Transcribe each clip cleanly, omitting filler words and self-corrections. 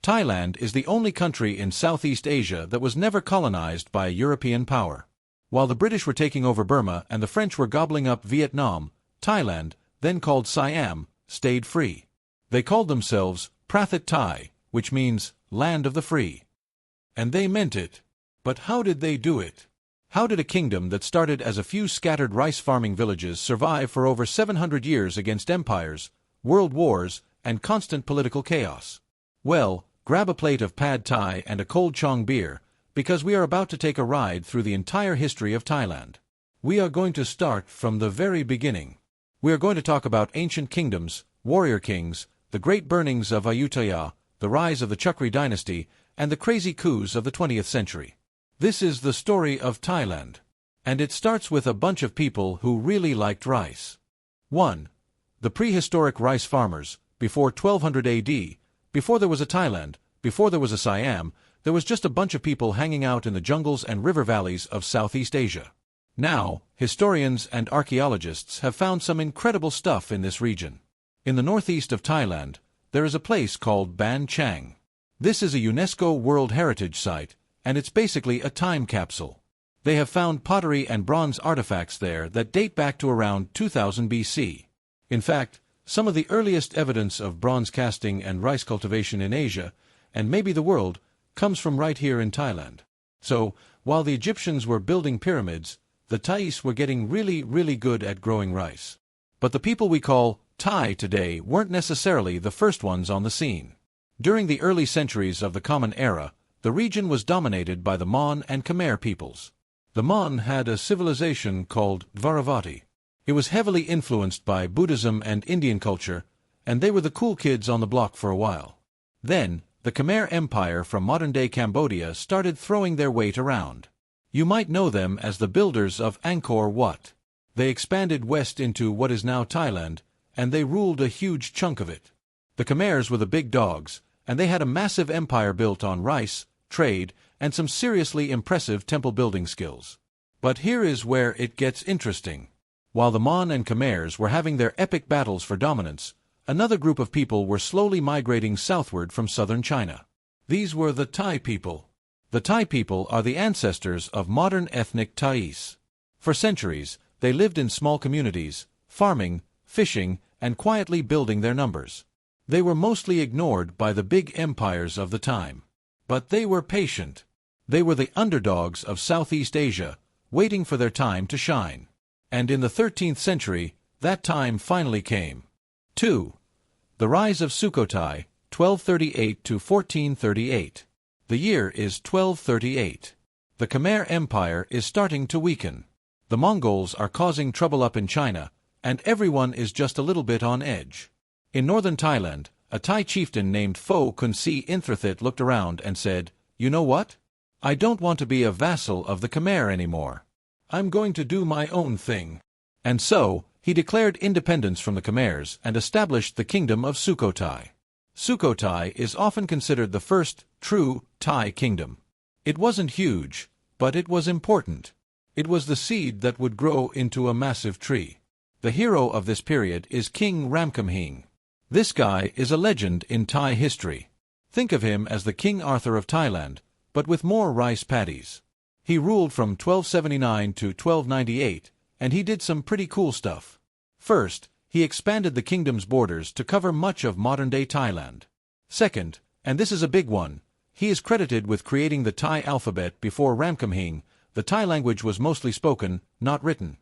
Thailand is the only country in Southeast Asia that was never colonized by a European power. While the British were taking over Burma and the French were gobbling up Vietnam, Thailand, then called Siam, stayed free. They called themselves Prathet Thai, which means land of the free. And they meant it. But how did they do it? How did a kingdom that started as a few scattered rice-farming villages survive for over 700 years against empires, world wars, and constant political chaos? Well, grab a plate of pad thai and a cold chong beer, because we are about to take a ride through the entire history of Thailand. We are going to start from the very beginning. We are going to talk about ancient kingdoms, warrior kings, the great burnings of Ayutthaya, the rise of the Chakri dynasty, and the crazy coups of the 20th century. This is the story of Thailand. And it starts with a bunch of people who really liked rice. 1. The prehistoric rice farmers. Before 1200 AD, before there was a Thailand, before there was a Siam, there was just a bunch of people hanging out in the jungles and river valleys of Southeast Asia. Now, historians and archaeologists have found some incredible stuff in this region. In the northeast of Thailand, there is a place called Ban Chiang. This is a UNESCO World Heritage Site, and it's basically a time capsule. They have found pottery and bronze artifacts there that date back to around 2000 BC. In fact, some of the earliest evidence of bronze casting and rice cultivation in Asia, and maybe the world, comes from right here in Thailand. So, while the Egyptians were building pyramids, the Thais were getting really good at growing rice. But the people we call Thai today weren't necessarily the first ones on the scene. During the early centuries of the Common Era, the region was dominated by the Mon and Khmer peoples. The Mon had a civilization called Dvaravati. It was heavily influenced by Buddhism and Indian culture, and they were the cool kids on the block for a while. Then, the Khmer Empire from modern-day Cambodia started throwing their weight around. You might know them as the builders of Angkor Wat. They expanded west into what is now Thailand, and they ruled a huge chunk of it. The Khmers were the big dogs, and they had a massive empire built on rice, trade, and some seriously impressive temple-building skills. But here is where it gets interesting. While the Mon and Khmers were having their epic battles for dominance, another group of people were slowly migrating southward from southern China. These were the Thai people. The Thai people are the ancestors of modern ethnic Thais. For centuries, they lived in small communities, farming, fishing, and quietly building their numbers. They were mostly ignored by the big empires of the time. But they were patient. They were the underdogs of Southeast Asia, waiting for their time to shine. And in the 13th century, that time finally came. 2. The rise of Sukhothai, 1238 to 1438. The year is 1238. The Khmer Empire is starting to weaken. The Mongols are causing trouble up in China, and everyone is just a little bit on edge. In northern Thailand, a Thai chieftain named Pho Kun Si Inthrathit looked around and said, "You know what? I don't want to be a vassal of the Khmer anymore. I'm going to do my own thing." And so, he declared independence from the Khmers and established the kingdom of Sukhothai. Sukhothai is often considered the first true Thai kingdom. It wasn't huge, but it was important. It was the seed that would grow into a massive tree. The hero of this period is King Ramkhamhaeng. This guy is a legend in Thai history. Think of him as the King Arthur of Thailand, but with more rice paddies. He ruled from 1279 to 1298, and he did some pretty cool stuff. First, he expanded the kingdom's borders to cover much of modern-day Thailand. Second, and this is a big one, he is credited with creating the Thai alphabet. Before Ramkhamhaeng, the Thai language was mostly spoken, not written.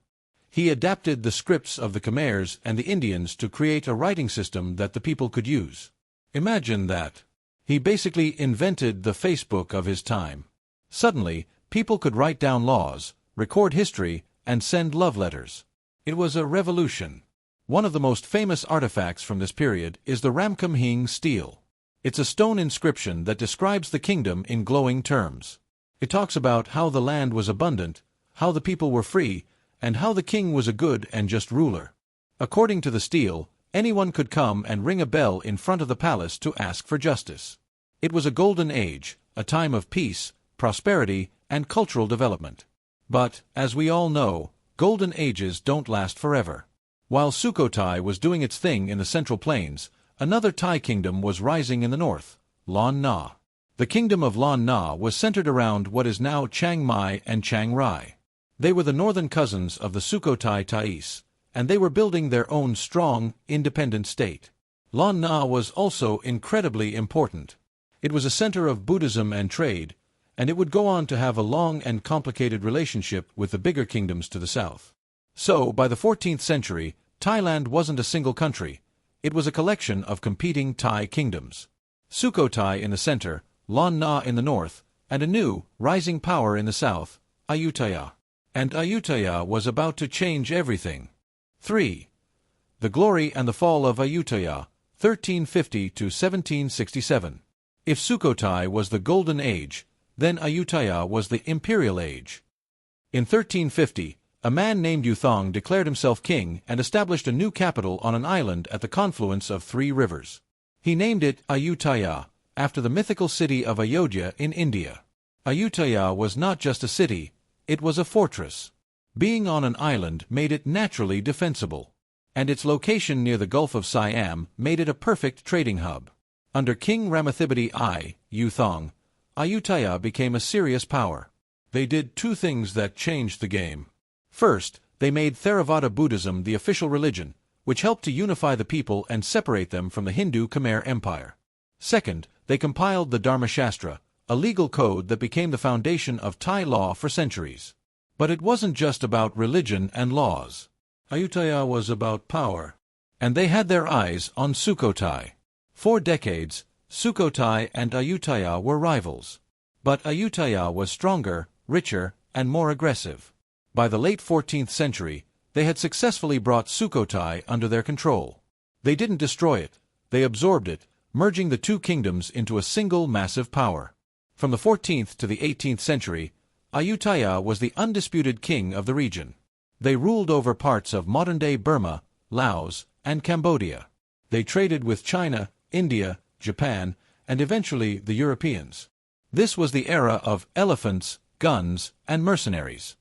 He adapted the scripts of the Khmers and the Indians to create a writing system that the people could use. Imagine that. He basically invented the Facebook of his time. Suddenly, people could write down laws, record history, and send love letters. It was a revolution. One of the most famous artifacts from this period is the Ramkhamhaeng stele. It's a stone inscription that describes the kingdom in glowing terms. It talks about how the land was abundant, how the people were free, and how the king was a good and just ruler. According to the stele, anyone could come and ring a bell in front of the palace to ask for justice. It was a golden age, a time of peace, prosperity, and cultural development. But, as we all know, golden ages don't last forever. While Sukhothai was doing its thing in the Central Plains, another Thai kingdom was rising in the north, Lan Na. The kingdom of Lan Na was centered around what is now Chiang Mai and Chiang Rai. They were the northern cousins of the Sukhothai Thais, and they were building their own strong, independent state. Lan Na was also incredibly important. It was a center of Buddhism and trade, and it would go on to have a long and complicated relationship with the bigger kingdoms to the south. So, by the 14th century, Thailand wasn't a single country. It was a collection of competing Thai kingdoms. Sukhothai in the center, Lan Na in the north, and a new, rising power in the south, Ayutthaya. And Ayutthaya was about to change everything. 3. The glory and the fall of Ayutthaya, 1350 to 1767. If Sukhothai was the Golden Age, then Ayutthaya was the Imperial Age. In 1350, a man named Yuthong declared himself king and established a new capital on an island at the confluence of 3 rivers. He named it Ayutthaya, after the mythical city of Ayodhya in India. Ayutthaya was not just a city, it was a fortress. Being on an island made it naturally defensible, and its location near the Gulf of Siam made it a perfect trading hub. Under King Ramathibodi I, Yuthong, Ayutthaya became a serious power. They did 2 things that changed the game. First, they made Theravada Buddhism the official religion, which helped to unify the people and separate them from the Hindu Khmer Empire. Second, they compiled the Dharmashastra, a legal code that became the foundation of Thai law for centuries. But it wasn't just about religion and laws. Ayutthaya was about power. And they had their eyes on Sukhothai. For decades, Sukhothai and Ayutthaya were rivals. But Ayutthaya was stronger, richer, and more aggressive. By the late 14th century, they had successfully brought Sukhothai under their control. They didn't destroy it, they absorbed it, merging the 2 kingdoms into a single massive power. From the 14th to the 18th century, Ayutthaya was the undisputed king of the region. They ruled over parts of modern-day Burma, Laos, and Cambodia. They traded with China, India, Japan, and eventually the Europeans. This was the era of elephants, guns, and mercenaries.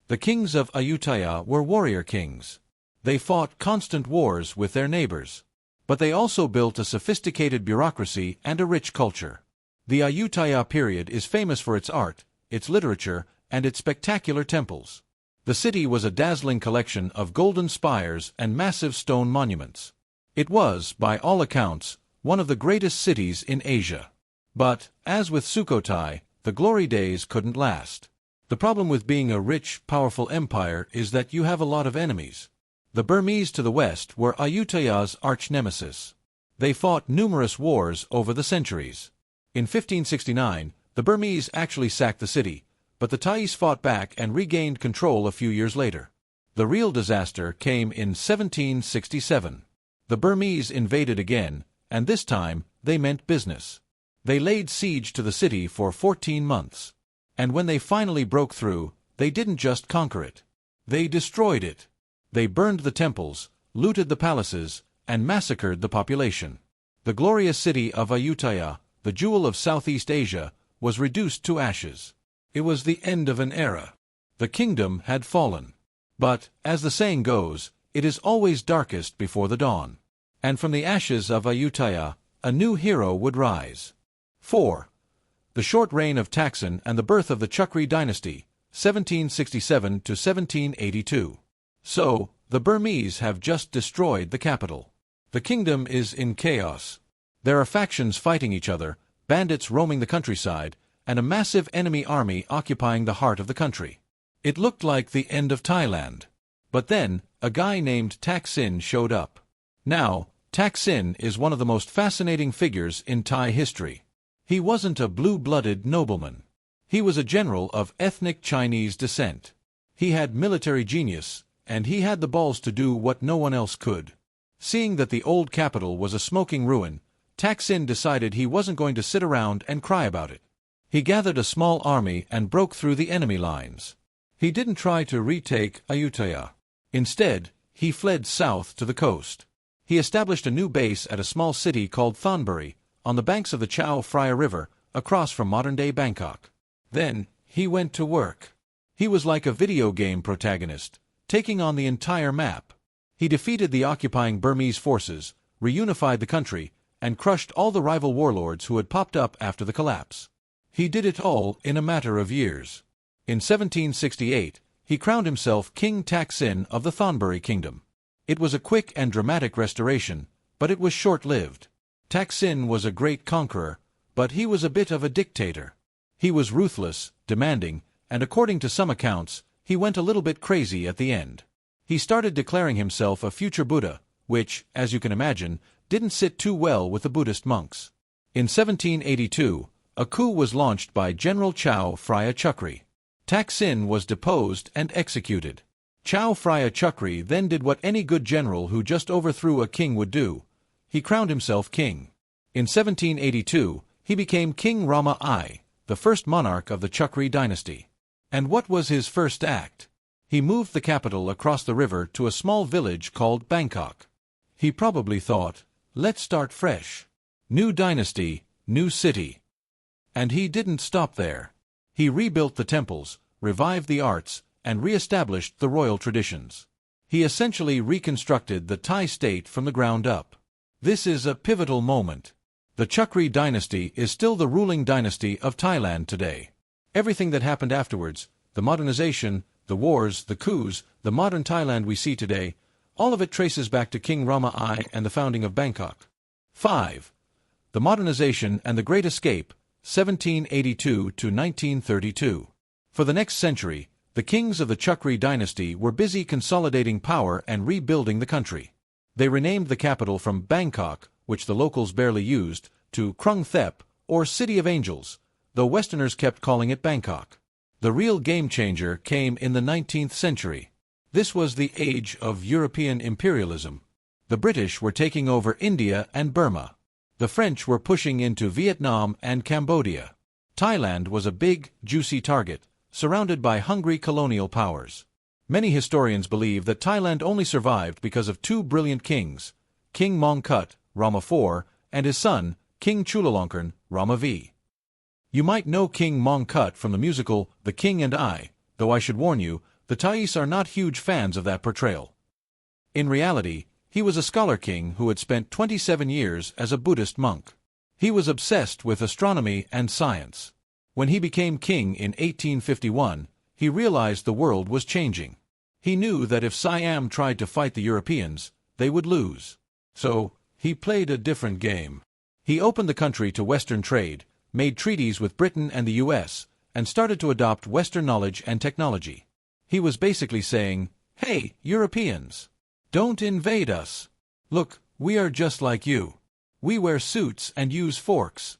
The kings of Ayutthaya were warrior kings. They fought constant wars with their neighbors. But they also built a sophisticated bureaucracy and a rich culture. The Ayutthaya period is famous for its art, its literature, and its spectacular temples. The city was a dazzling collection of golden spires and massive stone monuments. It was, by all accounts, one of the greatest cities in Asia. But, as with Sukhothai, the glory days couldn't last. The problem with being a rich, powerful empire is that you have a lot of enemies. The Burmese to the west were Ayutthaya's arch-nemesis. They fought numerous wars over the centuries. In 1569, the Burmese actually sacked the city, but the Thais fought back and regained control a few years later. The real disaster came in 1767. The Burmese invaded again, and this time they meant business. They laid siege to the city for 14 months. And when they finally broke through, they didn't just conquer it. They destroyed it. They burned the temples, looted the palaces, and massacred the population. The glorious city of Ayutthaya, the jewel of Southeast Asia, was reduced to ashes. It was the end of an era. The kingdom had fallen. But, as the saying goes, it is always darkest before the dawn. And from the ashes of Ayutthaya, a new hero would rise. 4. The short reign of Taksin and the birth of the Chakri dynasty, 1767 to 1782. So, the Burmese have just destroyed the capital. The kingdom is in chaos. There are factions fighting each other, bandits roaming the countryside, and a massive enemy army occupying the heart of the country. It looked like the end of Thailand. But then, a guy named Taksin showed up. Now, Taksin is one of the most fascinating figures in Thai history. He wasn't a blue-blooded nobleman. He was a general of ethnic Chinese descent. He had military genius, and he had the balls to do what no one else could. Seeing that the old capital was a smoking ruin, Taksin decided he wasn't going to sit around and cry about it. He gathered a small army and broke through the enemy lines. He didn't try to retake Ayutthaya. Instead, he fled south to the coast. He established a new base at a small city called Thonburi, on the banks of the Chao Phraya River, across from modern-day Bangkok. Then, he went to work. He was like a video game protagonist, taking on the entire map. He defeated the occupying Burmese forces, reunified the country, and crushed all the rival warlords who had popped up after the collapse. He did it all in a matter of years. In 1768, he crowned himself King Thaksin of the Thonburi Kingdom. It was a quick and dramatic restoration, but it was short-lived. Thaksin was a great conqueror, but he was a bit of a dictator. He was ruthless, demanding, and according to some accounts, he went a little bit crazy at the end. He started declaring himself a future Buddha, which, as you can imagine, didn't sit too well with the Buddhist monks. In 1782, a coup was launched by General Chao Phraya Chukri. Thaksin was deposed and executed. Chao Phraya Chukri then did what any good general who just overthrew a king would do. He crowned himself king. In 1782, he became King Rama I, the first monarch of the Chukri dynasty. And what was his first act? He moved the capital across the river to a small village called Bangkok. He probably thought, let's start fresh. New dynasty, new city. And he didn't stop there. He rebuilt the temples, revived the arts, and re-established the royal traditions. He essentially reconstructed the Thai state from the ground up. This is a pivotal moment. The Chukri dynasty is still the ruling dynasty of Thailand today. Everything that happened afterwards, the modernization, the wars, the coups, the modern Thailand we see today, all of it traces back to King Rama I and the founding of Bangkok. 5. The modernization and the Great Escape, 1782 to 1932. For the next century, the kings of the Chukri dynasty were busy consolidating power and rebuilding the country. They renamed the capital from Bangkok, which the locals barely used, to Krung Thep, or City of Angels, though Westerners kept calling it Bangkok. The real game-changer came in the 19th century. This was the age of European imperialism. The British were taking over India and Burma. The French were pushing into Vietnam and Cambodia. Thailand was a big, juicy target, surrounded by hungry colonial powers. Many historians believe that Thailand only survived because of two brilliant kings, King Mongkut, Rama IV, and his son, King Chulalongkorn, Rama V. You might know King Mongkut from the musical The King and I, though I should warn you, the Thais are not huge fans of that portrayal. In reality, he was a scholar king who had spent 27 years as a Buddhist monk. He was obsessed with astronomy and science. When he became king in 1851, he realized the world was changing. He knew that if Siam tried to fight the Europeans, they would lose. So, he played a different game. He opened the country to Western trade, made treaties with Britain and the US, and started to adopt Western knowledge and technology. He was basically saying, hey, Europeans, don't invade us. Look, we are just like you. We wear suits and use forks.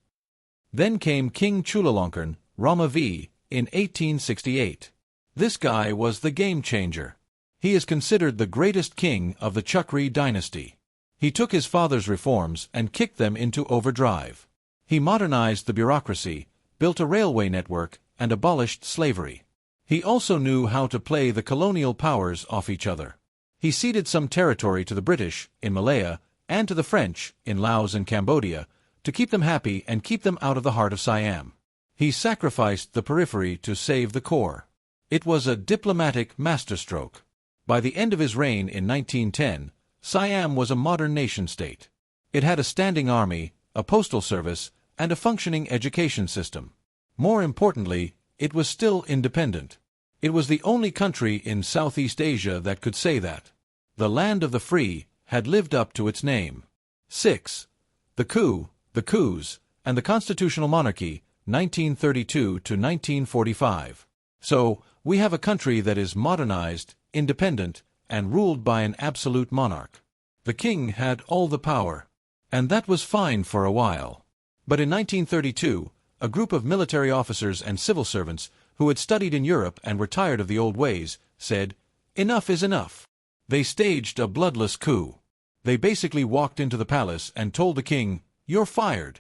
Then came King Chulalongkorn, Rama V, in 1868. This guy was the game-changer. He is considered the greatest king of the Chukri dynasty. He took his father's reforms and kicked them into overdrive. He modernized the bureaucracy, built a railway network, and abolished slavery. He also knew how to play the colonial powers off each other. He ceded some territory to the British, in Malaya, and to the French, in Laos and Cambodia, to keep them happy and keep them out of the heart of Siam. He sacrificed the periphery to save the core. It was a diplomatic masterstroke. By the end of his reign in 1910, Siam was a modern nation-state. It had a standing army, a postal service, and a functioning education system. More importantly, it was still independent. It was the only country in Southeast Asia that could say that. The land of the free had lived up to its name. 6. The coup, the coups, and the constitutional monarchy, 1932 to 1945. So, we have a country that is modernized, independent, and ruled by an absolute monarch. The king had all the power. And that was fine for a while. But in 1932, a group of military officers and civil servants who had studied in Europe and were tired of the old ways, said, enough is enough. They staged a bloodless coup. They basically walked into the palace and told the king, you're fired.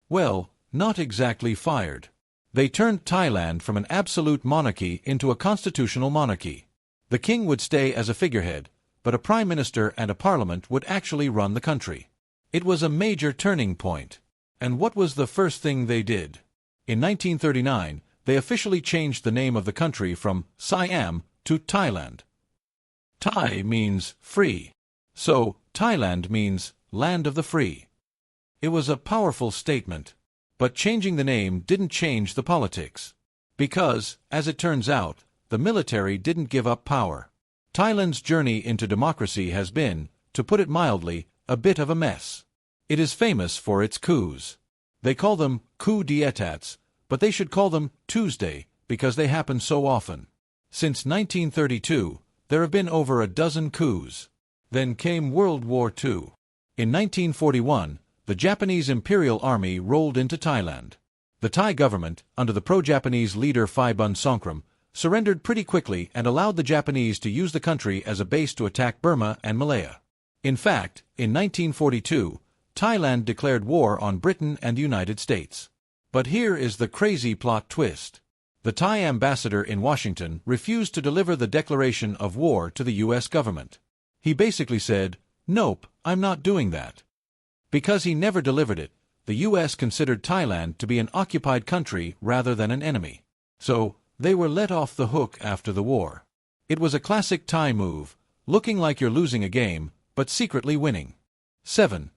Well, not exactly fired. They turned Thailand from an absolute monarchy into a constitutional monarchy. The king would stay as a figurehead, but a prime minister and a parliament would actually run the country. It was a major turning point. And what was the first thing they did? In 1939, they officially changed the name of the country from Siam to Thailand. Thai means free. So, Thailand means land of the free. It was a powerful statement. But changing the name didn't change the politics. Because, as it turns out, the military didn't give up power. Thailand's journey into democracy has been, to put it mildly, a bit of a mess. It is famous for its coups. They call them coup d'états, but they should call them Tuesday, because they happen so often. Since 1932, there have been over a dozen coups. Then came World War II. In 1941, the Japanese Imperial Army rolled into Thailand. The Thai government, under the pro-Japanese leader Phai Bun Songkhram, surrendered pretty quickly and allowed the Japanese to use the country as a base to attack Burma and Malaya. In fact, in 1942, Thailand declared war on Britain and the United States. But here is the crazy plot twist. The Thai ambassador in Washington refused to deliver the declaration of war to the U.S. government. He basically said, "Nope, I'm not doing that." Because he never delivered it, the U.S. considered Thailand to be an occupied country rather than an enemy. So, they were let off the hook after the war. It was a classic Thai move, looking like you're losing a game, but secretly winning. 7.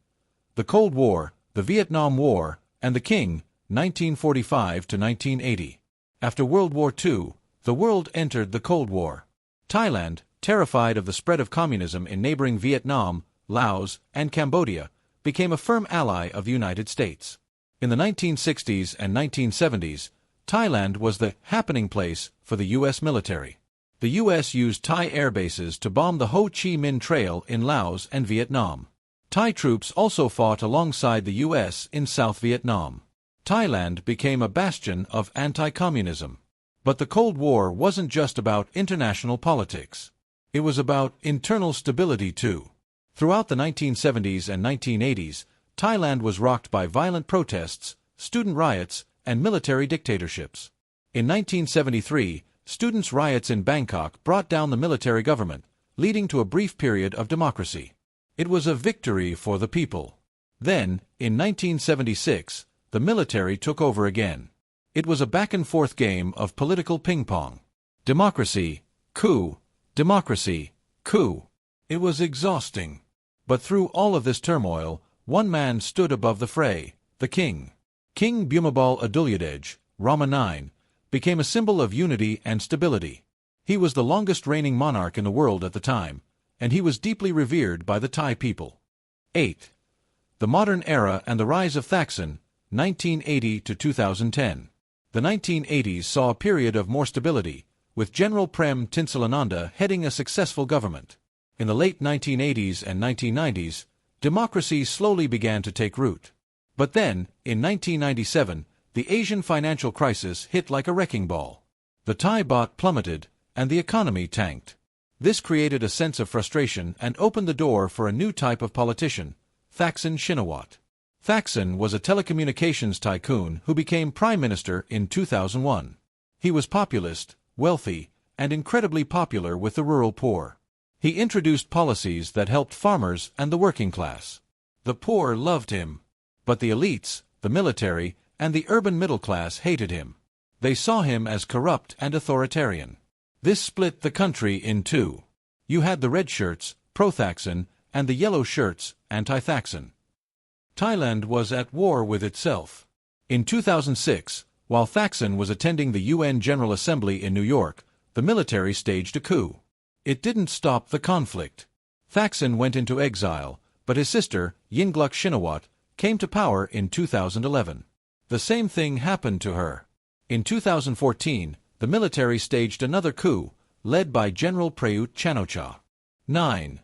The Cold War, the Vietnam War, and the King, 1945 to 1980. After World War II, the world entered the Cold War. Thailand, terrified of the spread of communism in neighboring Vietnam, Laos, and Cambodia, became a firm ally of the United States. In the 1960s and 1970s, Thailand was the happening place for the U.S. military. The U.S. used Thai air bases to bomb the Ho Chi Minh Trail in Laos and Vietnam. Thai troops also fought alongside the U.S. in South Vietnam. Thailand became a bastion of anti-communism. But the Cold War wasn't just about international politics. It was about internal stability too. Throughout the 1970s and 1980s, Thailand was rocked by violent protests, student riots, and military dictatorships. In 1973, students' riots in Bangkok brought down the military government, leading to a brief period of democracy. It was a victory for the people. Then, in 1976, the military took over again. It was a back-and-forth game of political ping-pong. Democracy, coup, democracy, coup. It was exhausting. But through all of this turmoil, one man stood above the fray, the king. King Bhumibol Adulyadej, Rama IX, became a symbol of unity and stability. He was the longest reigning monarch in the world at the time, and he was deeply revered by the Thai people. 8. The Modern Era and the Rise of Thaksin, 1980 to 2010. The 1980s saw a period of more stability, with General Prem Tinsulananda heading a successful government. In the late 1980s and 1990s, democracy slowly began to take root. But then, in 1997, the Asian financial crisis hit like a wrecking ball. The Thai baht plummeted, and the economy tanked. This created a sense of frustration and opened the door for a new type of politician, Thaksin Shinawatra. Thaksin was a telecommunications tycoon who became prime minister in 2001. He was populist, wealthy, and incredibly popular with the rural poor. He introduced policies that helped farmers and the working class. The poor loved him. But the elites, the military, and the urban middle class hated him. They saw him as corrupt and authoritarian. This split the country in two. You had the red shirts, pro-Thaksin, and the yellow shirts, anti-Thaksin. Thailand was at war with itself. In 2006, while Thaksin was attending the UN General Assembly in New York, the military staged a coup. It didn't stop the conflict. Thaksin went into exile, but his sister, Yingluck Shinawatra, came to power in 2011. The same thing happened to her. In 2014, the military staged another coup, led by General Prayut Chan-o-cha. 9.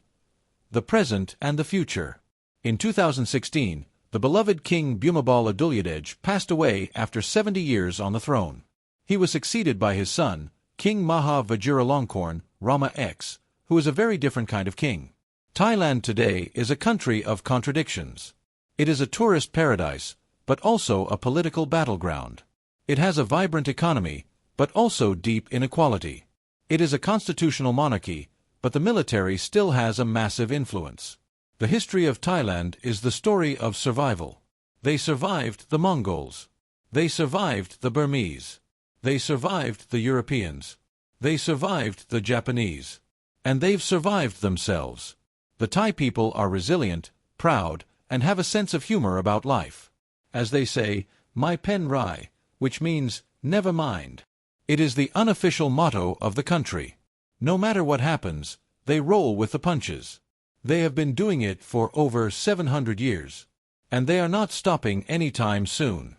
The Present and the Future. In 2016, the beloved King Bhumibol Adulyadej passed away after 70 years on the throne. He was succeeded by his son, King Maha Vajiralongkorn, Rama X, who is a very different kind of king. Thailand today is a country of contradictions. It is a tourist paradise, but also a political battleground. It has a vibrant economy, but also deep inequality. It is a constitutional monarchy, but the military still has a massive influence. The history of Thailand is the story of survival. They survived the Mongols. They survived the Burmese. They survived the Europeans. They survived the Japanese. And they've survived themselves. The Thai people are resilient, proud, and have a sense of humor about life. As they say, Mai Pen Rai, which means, never mind. It is the unofficial motto of the country. No matter what happens, they roll with the punches. They have been doing it for over 700 years. And they are not stopping anytime soon.